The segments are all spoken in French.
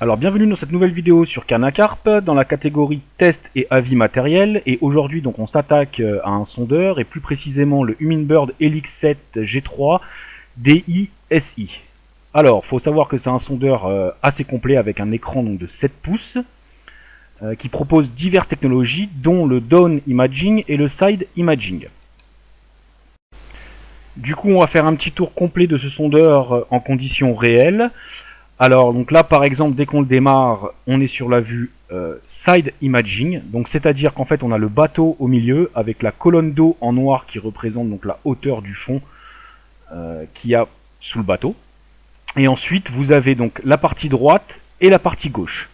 Alors bienvenue dans cette nouvelle vidéo sur Cannes à Carpe dans la catégorie test et avis matériel, et aujourd'hui donc on s'attaque à un sondeur et plus précisément le Humminbird Helix 7 G3 DI-SI. Alors faut savoir que c'est un sondeur assez complet avec un écran donc, de 7 pouces qui propose diverses technologies dont le down imaging et le side imaging. Du coup on va faire un petit tour complet de ce sondeur en conditions réelles. Alors donc là par exemple dès qu'on le démarre on est sur la vue side imaging, donc c'est-à-dire qu'en fait on a le bateau au milieu avec la colonne d'eau en noir qui représente donc la hauteur du fond qu'il y a sous le bateau, et ensuite vous avez donc la partie droite et la partie gauche.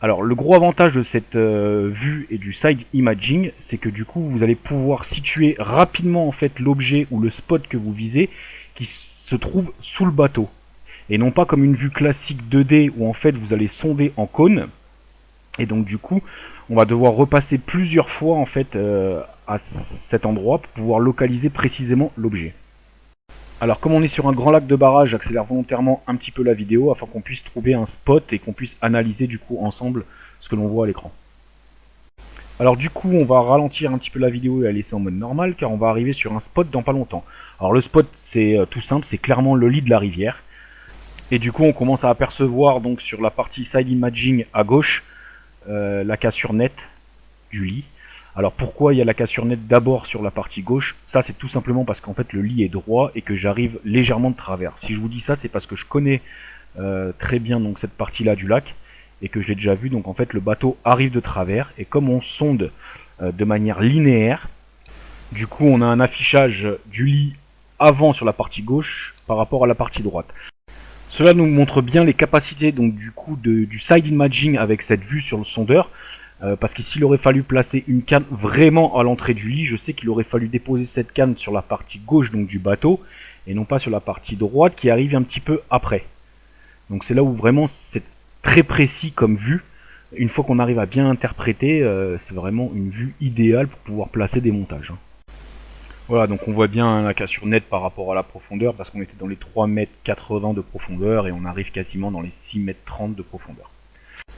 Alors le gros avantage de cette vue et du side imaging, c'est que du coup vous allez pouvoir situer rapidement en fait l'objet ou le spot que vous visez qui se trouve sous le bateau. Et non pas comme une vue classique 2D où en fait vous allez sonder en cône. Et donc du coup on va devoir repasser plusieurs fois en fait à cet endroit pour pouvoir localiser précisément l'objet. Alors comme on est sur un grand lac de barrage, j'accélère volontairement un petit peu la vidéo afin qu'on puisse trouver un spot et qu'on puisse analyser du coup ensemble ce que l'on voit à l'écran. Alors du coup on va ralentir un petit peu la vidéo et la laisser en mode normal car on va arriver sur un spot dans pas longtemps. Alors le spot c'est tout simple, c'est clairement le lit de la rivière. Et du coup on commence à apercevoir donc sur la partie side imaging à gauche la cassure nette du lit. Alors pourquoi il y a la cassure nette d'abord sur la partie gauche? Ça c'est tout simplement parce qu'en fait le lit est droit et que j'arrive légèrement de travers. Si je vous dis ça c'est parce que je connais très bien donc cette partie là du lac et que je l'ai déjà vu. Donc en fait le bateau arrive de travers et comme on sonde de manière linéaire, du coup on a un affichage du lit avant sur la partie gauche par rapport à la partie droite. Cela nous montre bien les capacités donc du coup du side imaging avec cette vue sur le sondeur, parce qu'ici il aurait fallu placer une canne vraiment à l'entrée du lit. Je sais qu'il aurait fallu déposer cette canne sur la partie gauche donc du bateau et non pas sur la partie droite qui arrive un petit peu après. Donc c'est là où vraiment c'est très précis comme vue. Une fois qu'on arrive à bien interpréter, c'est vraiment une vue idéale pour pouvoir placer des montages. Voilà, donc on voit bien la cassure nette par rapport à la profondeur, parce qu'on était dans les 3,80 m de profondeur et on arrive quasiment dans les 6,30 m de profondeur.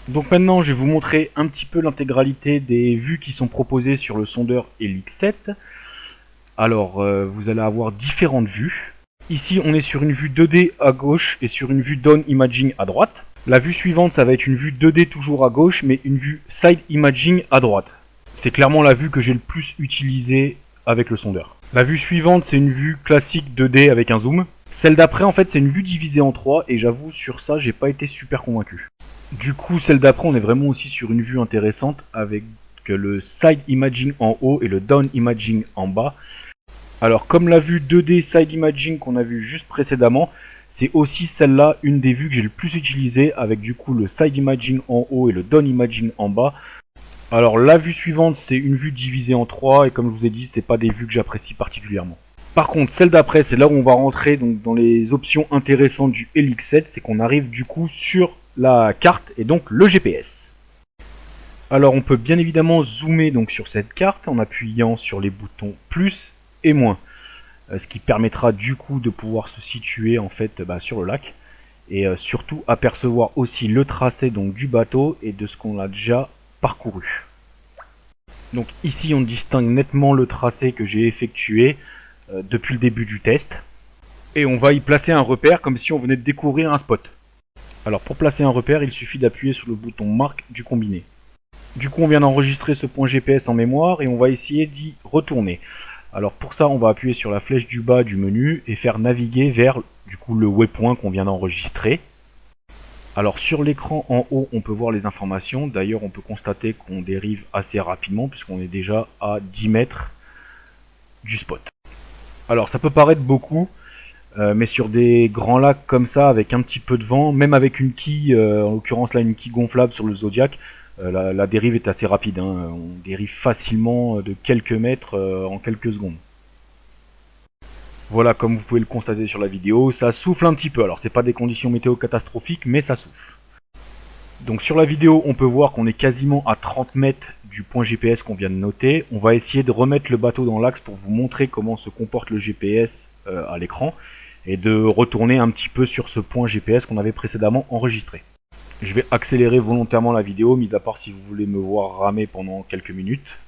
Donc maintenant je vais vous montrer un petit peu l'intégralité des vues qui sont proposées sur le sondeur Helix 7. Alors vous allez avoir différentes vues. Ici on est sur une vue 2D à gauche et sur une vue down imaging à droite. La vue suivante ça va être une vue 2D toujours à gauche mais une vue side imaging à droite. C'est clairement la vue que j'ai le plus utilisée avec le sondeur. La vue suivante c'est une vue classique 2D avec un zoom. Celle d'après en fait c'est une vue divisée en 3 et j'avoue sur ça j'ai pas été super convaincu. Du coup celle d'après on est vraiment aussi sur une vue intéressante avec le side imaging en haut et le down imaging en bas. Alors comme la vue 2D side imaging qu'on a vu juste précédemment, c'est aussi celle-là une des vues que j'ai le plus utilisée avec du coup le side imaging en haut et le down imaging en bas. Alors la vue suivante c'est une vue divisée en 3 et comme je vous ai dit c'est pas des vues que j'apprécie particulièrement. Par contre celle d'après c'est là où on va rentrer donc dans les options intéressantes du Helix 7, c'est qu'on arrive du coup sur la carte et donc le GPS. Alors on peut bien évidemment zoomer donc sur cette carte en appuyant sur les boutons plus et moins, ce qui permettra du coup de pouvoir se situer en fait sur le lac et surtout apercevoir aussi le tracé donc du bateau et de ce qu'on a déjà parcouru. Donc ici on distingue nettement le tracé que j'ai effectué depuis le début du test et on va y placer un repère comme si on venait de découvrir un spot. Alors pour placer un repère il suffit d'appuyer sur le bouton marque du combiné. Du coup on vient d'enregistrer ce point GPS en mémoire et on va essayer d'y retourner. Alors pour ça on va appuyer sur la flèche du bas du menu et faire naviguer vers du coup le waypoint qu'on vient d'enregistrer. Alors sur l'écran en haut on peut voir les informations, d'ailleurs on peut constater qu'on dérive assez rapidement puisqu'on est déjà à 10 mètres du spot. Alors ça peut paraître beaucoup, mais sur des grands lacs comme ça avec un petit peu de vent, même avec une quille, en l'occurrence là une quille gonflable sur le Zodiac, la dérive est assez rapide, hein. On dérive facilement de quelques mètres en quelques secondes. Voilà, comme vous pouvez le constater sur la vidéo, ça souffle un petit peu. Alors c'est pas des conditions météo catastrophiques, mais ça souffle. Donc sur la vidéo, on peut voir qu'on est quasiment à 30 mètres du point GPS qu'on vient de noter. On va essayer de remettre le bateau dans l'axe pour vous montrer comment se comporte le GPS à l'écran et de retourner un petit peu sur ce point GPS qu'on avait précédemment enregistré. Je vais accélérer volontairement la vidéo, mis à part si vous voulez me voir ramer pendant quelques minutes.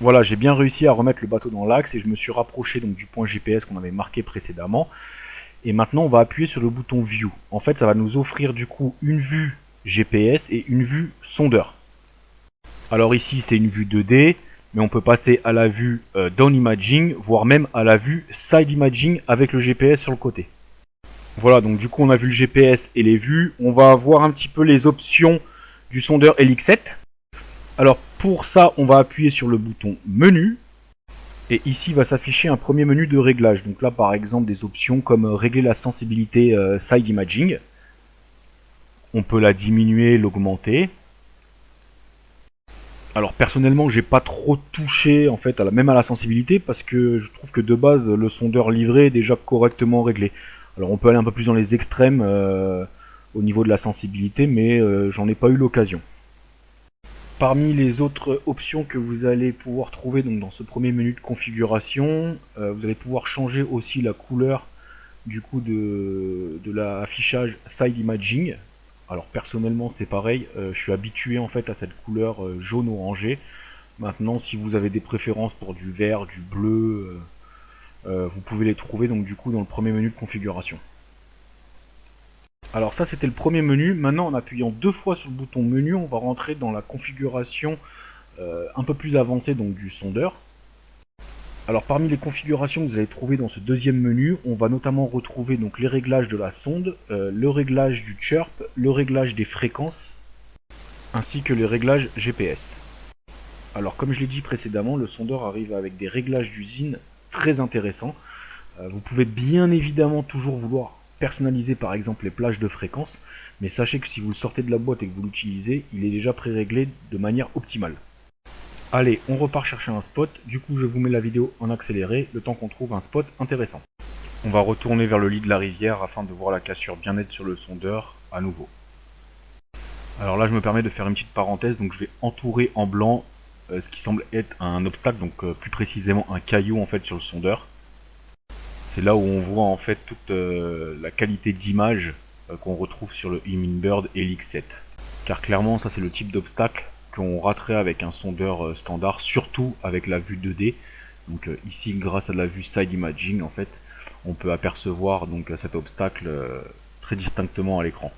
Voilà, j'ai bien réussi à remettre le bateau dans l'axe et je me suis rapproché donc du point GPS qu'on avait marqué précédemment. Et maintenant, on va appuyer sur le bouton View. En fait, ça va nous offrir du coup une vue GPS et une vue sondeur. Alors ici, c'est une vue 2D, mais on peut passer à la vue Down Imaging, voire même à la vue Side Imaging avec le GPS sur le côté. Voilà, donc du coup, on a vu le GPS et les vues. On va voir un petit peu les options du sondeur LX7. Alors pour ça, on va appuyer sur le bouton Menu. Et ici va s'afficher un premier menu de réglage. Donc là, par exemple, des options comme régler la sensibilité Side Imaging. On peut la diminuer, l'augmenter. Alors personnellement, j'ai pas trop touché en fait même à la sensibilité parce que je trouve que de base le sondeur livré est déjà correctement réglé. Alors on peut aller un peu plus dans les extrêmes au niveau de la sensibilité, mais j'en ai pas eu l'occasion. Parmi les autres options que vous allez pouvoir trouver donc, dans ce premier menu de configuration, vous allez pouvoir changer aussi la couleur du coup de l'affichage Side Imaging. Alors personnellement c'est pareil, je suis habitué en fait à cette couleur jaune orangé. Maintenant si vous avez des préférences pour du vert, du bleu, vous pouvez les trouver donc du coup dans le premier menu de configuration. Alors ça c'était le premier menu, maintenant en appuyant 2 fois sur le bouton menu on va rentrer dans la configuration un peu plus avancée donc du sondeur. Alors parmi les configurations que vous allez trouver dans ce deuxième menu, on va notamment retrouver donc les réglages de la sonde, le réglage du chirp, le réglage des fréquences, ainsi que les réglages GPS. Alors comme je l'ai dit précédemment, le sondeur arrive avec des réglages d'usine très intéressants. Vous pouvez bien évidemment toujours vouloir personnaliser par exemple les plages de fréquences, mais sachez que si vous le sortez de la boîte et que vous l'utilisez, il est déjà pré-réglé de manière optimale. Allez, on repart chercher un spot, du coup je vous mets la vidéo en accéléré, le temps qu'on trouve un spot intéressant. On va retourner vers le lit de la rivière afin de voir la cassure bien nette sur le sondeur à nouveau. Alors là je me permets de faire une petite parenthèse, donc je vais entourer en blanc ce qui semble être un obstacle, donc plus précisément un caillou en fait sur le sondeur. C'est là où on voit en fait toute la qualité d'image qu'on retrouve sur le Humminbird LX7. Car clairement ça c'est le type d'obstacle qu'on raterait avec un sondeur standard, surtout avec la vue 2D. Donc ici, grâce à la vue Side Imaging, en fait, on peut apercevoir donc cet obstacle très distinctement à l'écran.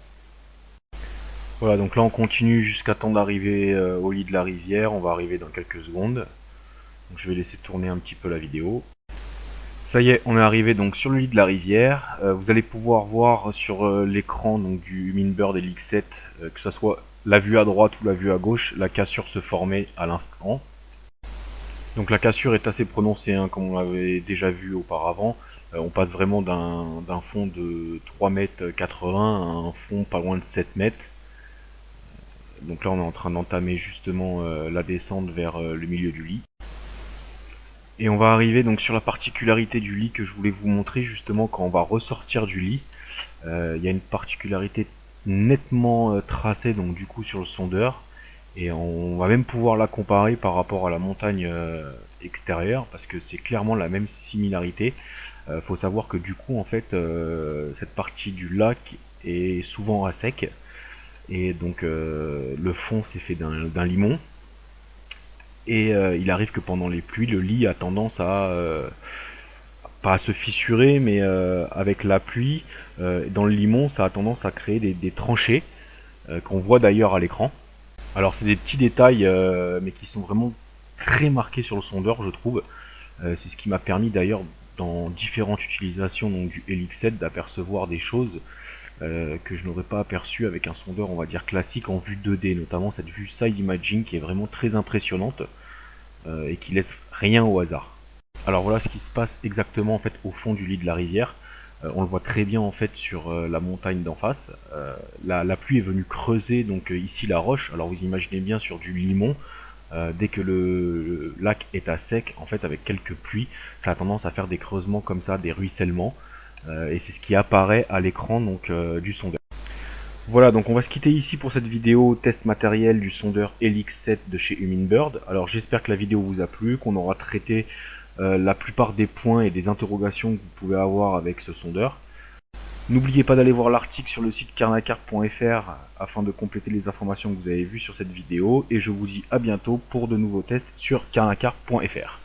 Voilà, donc là on continue jusqu'à temps d'arriver au lit de la rivière. On va arriver dans quelques secondes. Donc je vais laisser tourner un petit peu la vidéo. Ça y est, on est arrivé donc sur le lit de la rivière. Vous allez pouvoir voir sur l'écran donc du Humminbird LX7 que ce soit la vue à droite ou la vue à gauche, la cassure se formait à l'instant. Donc la cassure est assez prononcée, hein, comme on l'avait déjà vu auparavant. On passe vraiment d'un fond de 3,80 m à un fond pas loin de 7 mètres. Donc là on est en train d'entamer justement la descente vers le milieu du lit. Et on va arriver donc sur la particularité du lit que je voulais vous montrer justement quand on va ressortir du lit. Il y a une particularité nettement tracée donc du coup sur le sondeur. Et on va même pouvoir la comparer par rapport à la montagne extérieure parce que c'est clairement la même similarité. Faut savoir que du coup en fait cette partie du lac est souvent à sec et donc le fond c'est fait d'un limon et il arrive que pendant les pluies le lit a tendance à pas à se fissurer mais avec la pluie dans le limon ça a tendance à créer des tranchées qu'on voit d'ailleurs à l'écran. Alors c'est des petits détails mais qui sont vraiment très marqués sur le sondeur je trouve. C'est ce qui m'a permis d'ailleurs dans différentes utilisations donc, du LX7 d'apercevoir des choses que je n'aurais pas aperçues avec un sondeur on va dire classique en vue 2D, notamment cette vue Side Imaging qui est vraiment très impressionnante et qui laisse rien au hasard. Alors voilà ce qui se passe exactement en fait au fond du lit de la rivière. On le voit très bien en fait sur la montagne d'en face. La pluie est venue creuser donc ici la roche. Alors vous imaginez bien sur du limon, dès que le lac est à sec, en fait avec quelques pluies, ça a tendance à faire des creusements comme ça, des ruissellements. Et c'est ce qui apparaît à l'écran donc du sondeur. Voilà, donc on va se quitter ici pour cette vidéo test matériel du sondeur LX7 de chez Humminbird. Alors j'espère que la vidéo vous a plu, qu'on aura traité la plupart des points et des interrogations que vous pouvez avoir avec ce sondeur. N'oubliez pas d'aller voir l'article sur le site carnacar.fr afin de compléter les informations que vous avez vues sur cette vidéo, et je vous dis à bientôt pour de nouveaux tests sur carnacar.fr.